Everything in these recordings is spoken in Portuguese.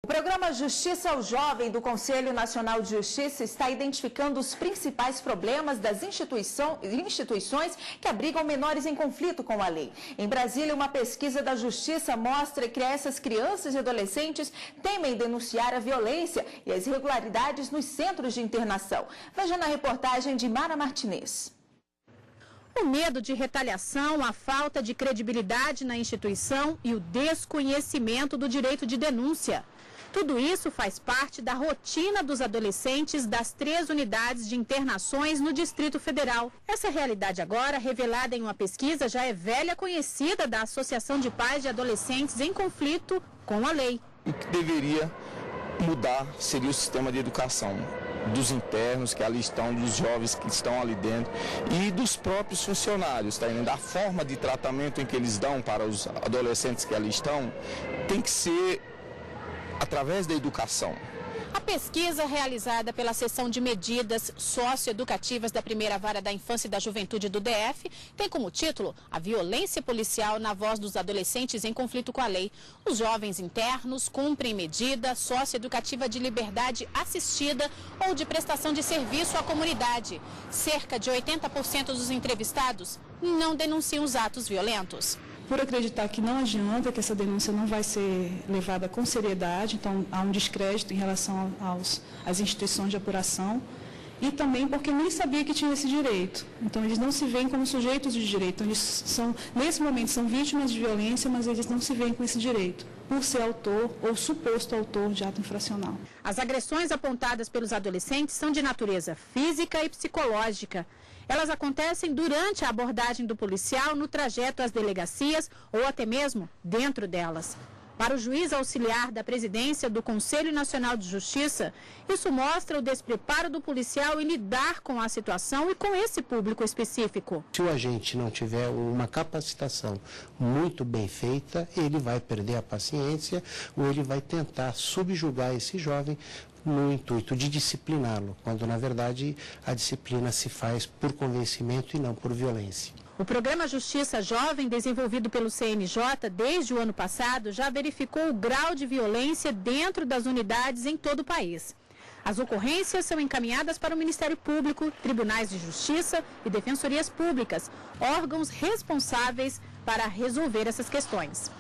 O programa Justiça ao Jovem do Conselho Nacional de Justiça está identificando os principais problemas das instituições que abrigam menores em conflito com a lei. Em Brasília, uma pesquisa da Justiça mostra que essas crianças e adolescentes temem denunciar a violência e as irregularidades nos centros de internação. Veja na reportagem de Mara Martinez. O medo de retaliação, a falta de credibilidade na instituição e o desconhecimento do direito de denúncia. Tudo isso faz parte da rotina dos adolescentes das 3 unidades de internações no Distrito Federal. Essa realidade agora, revelada em uma pesquisa, já é velha conhecida da Associação de Pais de Adolescentes em Conflito com a lei. O que deveria mudar seria o sistema de educação dos internos que ali estão, dos jovens que estão ali dentro e dos próprios funcionários, tá? Da forma de tratamento em que eles dão para os adolescentes que ali estão, tem que ser através da educação. A pesquisa realizada pela Seção de Medidas Socioeducativas da Primeira Vara da Infância e da Juventude do DF tem como título A Violência Policial na Voz dos Adolescentes em Conflito com a Lei. Os jovens internos cumprem medida socioeducativa de liberdade assistida ou de prestação de serviço à comunidade. Cerca de 80% dos entrevistados não denunciam os atos violentos. Por acreditar que não adianta, que essa denúncia não vai ser levada com seriedade, então há um descrédito em relação às instituições de apuração, e também porque nem sabia que tinha esse direito. Então eles não se veem como sujeitos de direito, eles nesse momento são vítimas de violência, mas eles não se veem com esse direito, por ser autor ou suposto autor de ato infracional. As agressões apontadas pelos adolescentes são de natureza física e psicológica. Elas acontecem durante a abordagem do policial no trajeto às delegacias ou até mesmo dentro delas. Para o juiz auxiliar da presidência do Conselho Nacional de Justiça, isso mostra o despreparo do policial em lidar com a situação e com esse público específico. Se o agente não tiver uma capacitação muito bem feita, ele vai perder a paciência ou ele vai tentar subjugar esse jovem no intuito de discipliná-lo, quando na verdade a disciplina se faz por convencimento e não por violência. O programa Justiça Jovem, desenvolvido pelo CNJ desde o ano passado, já verificou o grau de violência dentro das unidades em todo o país. As ocorrências são encaminhadas para o Ministério Público, tribunais de justiça e defensorias públicas, órgãos responsáveis para resolver essas questões.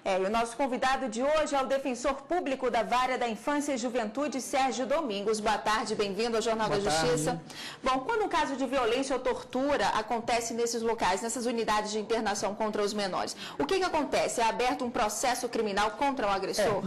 E o nosso convidado de hoje é o defensor público da Vara da Infância e Juventude, Sérgio Domingos. Boa tarde, bem-vindo ao Jornal da Justiça. Bom, quando um caso de violência ou tortura acontece nesses locais, nessas unidades de internação contra os menores, o que acontece? É aberto um processo criminal contra o agressor?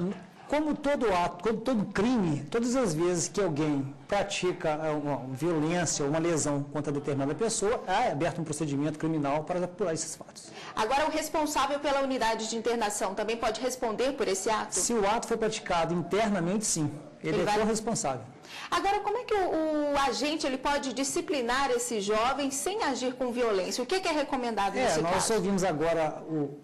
Como todo ato, como todo crime, todas as vezes que alguém pratica uma violência ou uma lesão contra determinada pessoa, é aberto um procedimento criminal para apurar esses fatos. Agora, o responsável pela unidade de internação também pode responder por esse ato? Se o ato foi praticado internamente, sim. Ele é corresponsável. Agora, como é que o agente ele pode disciplinar esse jovem sem agir com violência? O que é recomendado nesse caso? Nós ouvimos agora o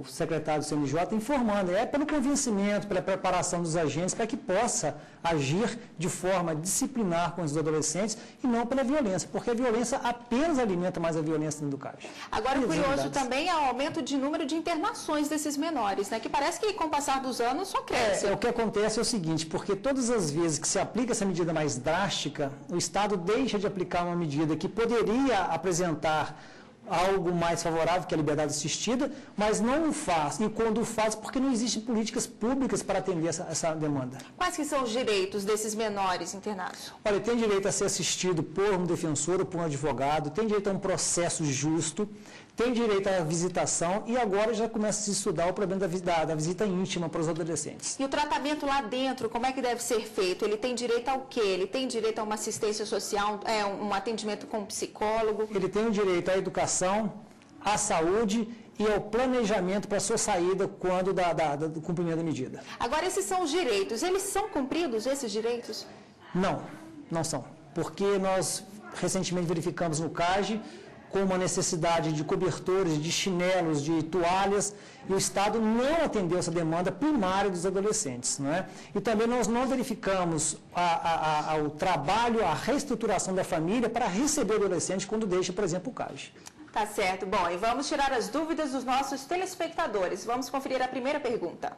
secretário do CNJ informando, pelo convencimento, pela preparação dos agentes, para que possa agir de forma disciplinar com os adolescentes e não pela violência, porque a violência apenas alimenta mais a violência dentro do CAJ. Agora, o curioso também é o aumento de número de internações desses menores, né? Que parece que com o passar dos anos só cresce. O que acontece é o seguinte, porque todas as vezes que se aplica essa medida mais drástica, o Estado deixa de aplicar uma medida que poderia apresentar algo mais favorável que a liberdade assistida, mas não o faz. E quando o faz, porque não existem políticas públicas para atender essa demanda. Quais que são os direitos desses menores internados? Olha, tem direito a ser assistido por um defensor ou por um advogado, tem direito a um processo justo, tem direito à visitação e agora já começa a se estudar o problema da visita íntima para os adolescentes. E o tratamento lá dentro, como é que deve ser feito? Ele tem direito ao quê? Ele tem direito a uma assistência social, um atendimento com um psicólogo? Ele tem o direito à educação, à saúde e ao planejamento para a sua saída quando do cumprimento da medida. Agora, esses são os direitos. Eles são cumpridos, esses direitos? Não são. Porque nós recentemente verificamos no CAJ com uma necessidade de cobertores, de chinelos, de toalhas, e o Estado não atendeu essa demanda primária dos adolescentes. Não é? E também nós não verificamos o trabalho, a reestruturação da família para receber o adolescente quando deixa, por exemplo, o CAJ. Tá certo. Bom, e vamos tirar as dúvidas dos nossos telespectadores. Vamos conferir a primeira pergunta.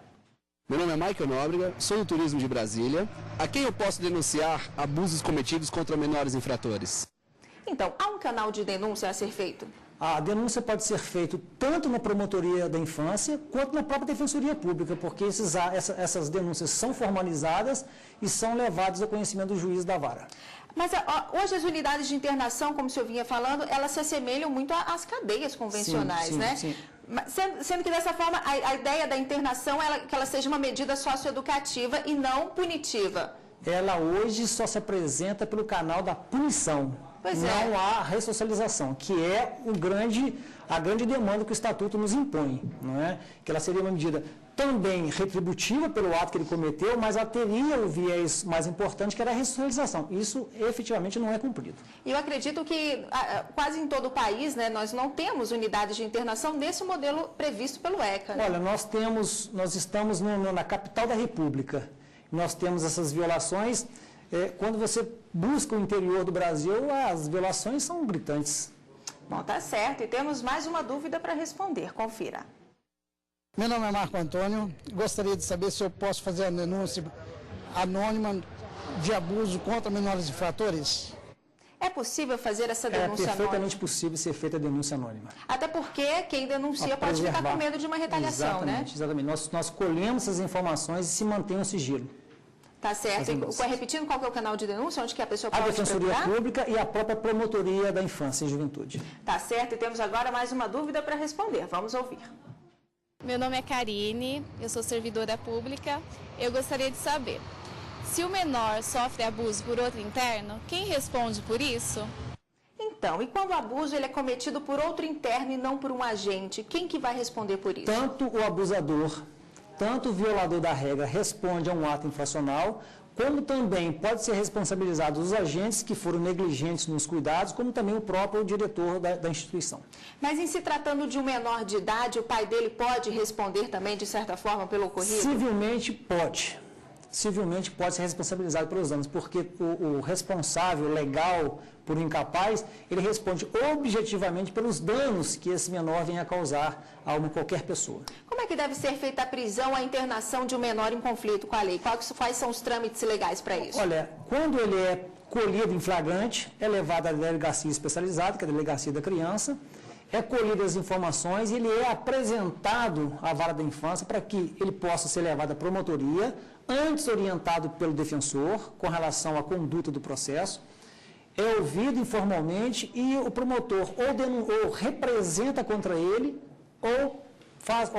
Meu nome é Michael Nóbrega, sou do Turismo de Brasília. A quem eu posso denunciar abusos cometidos contra menores infratores? Então, há um canal de denúncia a ser feito? A denúncia pode ser feita tanto na Promotoria da Infância quanto na própria Defensoria Pública, porque essas denúncias são formalizadas e são levadas ao conhecimento do juiz da vara. Mas hoje as unidades de internação, como o senhor vinha falando, elas se assemelham muito às cadeias convencionais, sim, né? Sim. Sendo que dessa forma a ideia da internação é que ela seja uma medida socioeducativa e não punitiva. Ela hoje só se apresenta pelo canal da punição. Não há ressocialização, que é a grande demanda que o Estatuto nos impõe, não é? Que ela seria uma medida também retributiva pelo ato que ele cometeu, mas ela teria o viés mais importante, que era a ressocialização. Isso efetivamente não é cumprido. E eu acredito que quase em todo o país, né, nós não temos unidades de internação nesse modelo previsto pelo ECA. Né? Olha, nós estamos na capital da República. Nós temos essas violações. Quando você busca o interior do Brasil, as violações são gritantes. Bom, tá certo. E temos mais uma dúvida para responder. Confira. Meu nome é Marco Antônio. Gostaria de saber se eu posso fazer a denúncia anônima de abuso contra menores infratores? É possível fazer essa denúncia anônima? É perfeitamente possível ser feita a denúncia anônima. Até porque quem denuncia pode ficar com medo de uma retaliação, né? Exatamente. Nós colhemos essas informações e se mantém o sigilo. Tá certo. E repetindo, qual que é o canal de denúncia? Onde que a pessoa pode procurar? A Defensoria Pública e a própria Promotoria da Infância e Juventude. Tá certo. E temos agora mais uma dúvida para responder. Vamos ouvir. Meu nome é Karine, eu sou servidora pública. Eu gostaria de saber, se o menor sofre abuso por outro interno, quem responde por isso? Então, e quando o abuso ele é cometido por outro interno e não por um agente, quem que vai responder por isso? Tanto o abusador, tanto o violador da regra responde a um ato infracional, como também pode ser responsabilizado os agentes que foram negligentes nos cuidados, como também o próprio diretor da instituição. Mas em se tratando de um menor de idade, o pai dele pode responder também, de certa forma, pelo ocorrido? Civilmente pode. Civilmente pode ser responsabilizado pelos danos, porque o responsável legal por incapaz, ele responde objetivamente pelos danos que esse menor venha a causar a qualquer pessoa. Como é que deve ser feita a prisão, a internação de um menor em conflito com a lei? Quais são os trâmites legais para isso? Olha, quando ele é colhido em flagrante, é levado à delegacia especializada, que é a delegacia da criança, é colhido as informações e ele é apresentado à vara da infância para que ele possa ser levado à promotoria, antes orientado pelo defensor com relação à conduta do processo, é ouvido informalmente e o promotor ou representa contra ele ou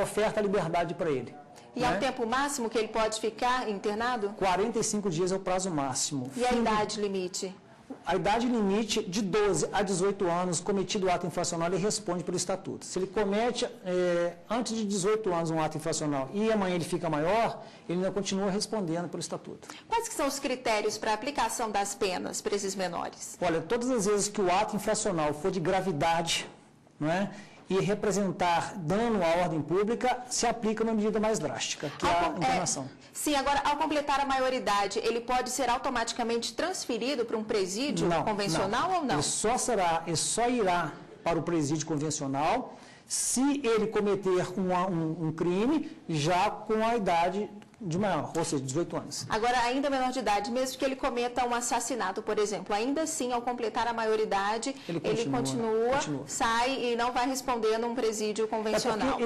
oferta a liberdade para ele. E há um tempo máximo que ele pode ficar internado? 45 dias é o prazo máximo. E a idade limite? A idade limite de 12 a 18 anos, cometido o ato infracional, ele responde pelo Estatuto. Se ele comete antes de 18 anos um ato infracional e amanhã ele fica maior, ele ainda continua respondendo pelo Estatuto. Quais que são os critérios para a aplicação das penas para esses menores? Olha, todas as vezes que o ato infracional for de gravidade, não é? E representar dano à ordem pública, se aplica uma medida mais drástica, que é a internação. Sim, agora, ao completar a maioridade, ele pode ser automaticamente transferido para um presídio convencional ou não? Ele só irá para o presídio convencional se ele cometer um crime já com a idade de maior, ou seja, 18 anos. Agora, ainda menor de idade, mesmo que ele cometa um assassinato, por exemplo, ainda assim, ao completar a maioridade, ele continua, sai e não vai responder num presídio convencional.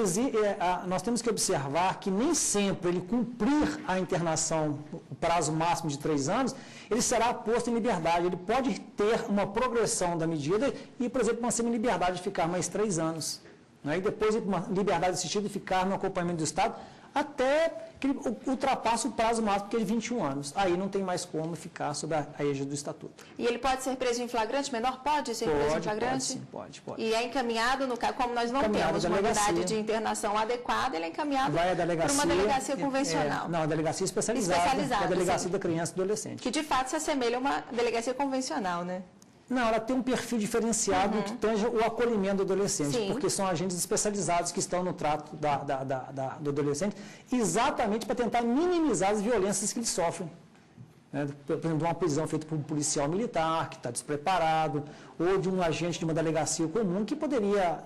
Nós temos que observar que nem sempre ele cumprir a internação, o prazo máximo de 3 anos, ele será posto em liberdade. Ele pode ter uma progressão da medida e, por exemplo, uma semi-liberdade de ficar mais 3 anos. Né? E depois, uma liberdade assistida e ficar no acompanhamento do Estado, até que ele ultrapasse o prazo máximo, que é de 21 anos. Aí não tem mais como ficar sob a égide do Estatuto. E ele pode ser preso em flagrante? Menor pode ser preso em flagrante? Sim, pode. E é encaminhado, no caso, como nós não temos uma unidade de internação adequada, ele é encaminhado para uma delegacia convencional. Não, a delegacia especializada. A delegacia da criança e do adolescente. Que de fato se assemelha a uma delegacia convencional, né? Não, ela tem um perfil diferenciado que tange o acolhimento do adolescente, porque são agentes especializados que estão no trato do adolescente, exatamente para tentar minimizar as violências que ele sofre. Né? Por exemplo, uma prisão feita por um policial militar que está despreparado, ou de um agente de uma delegacia comum que poderia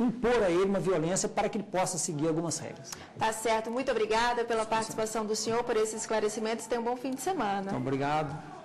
impor a ele uma violência para que ele possa seguir algumas regras. Tá certo. Muito obrigada pela participação do senhor, por esses esclarecimentos. Tenha um bom fim de semana. Então, obrigado.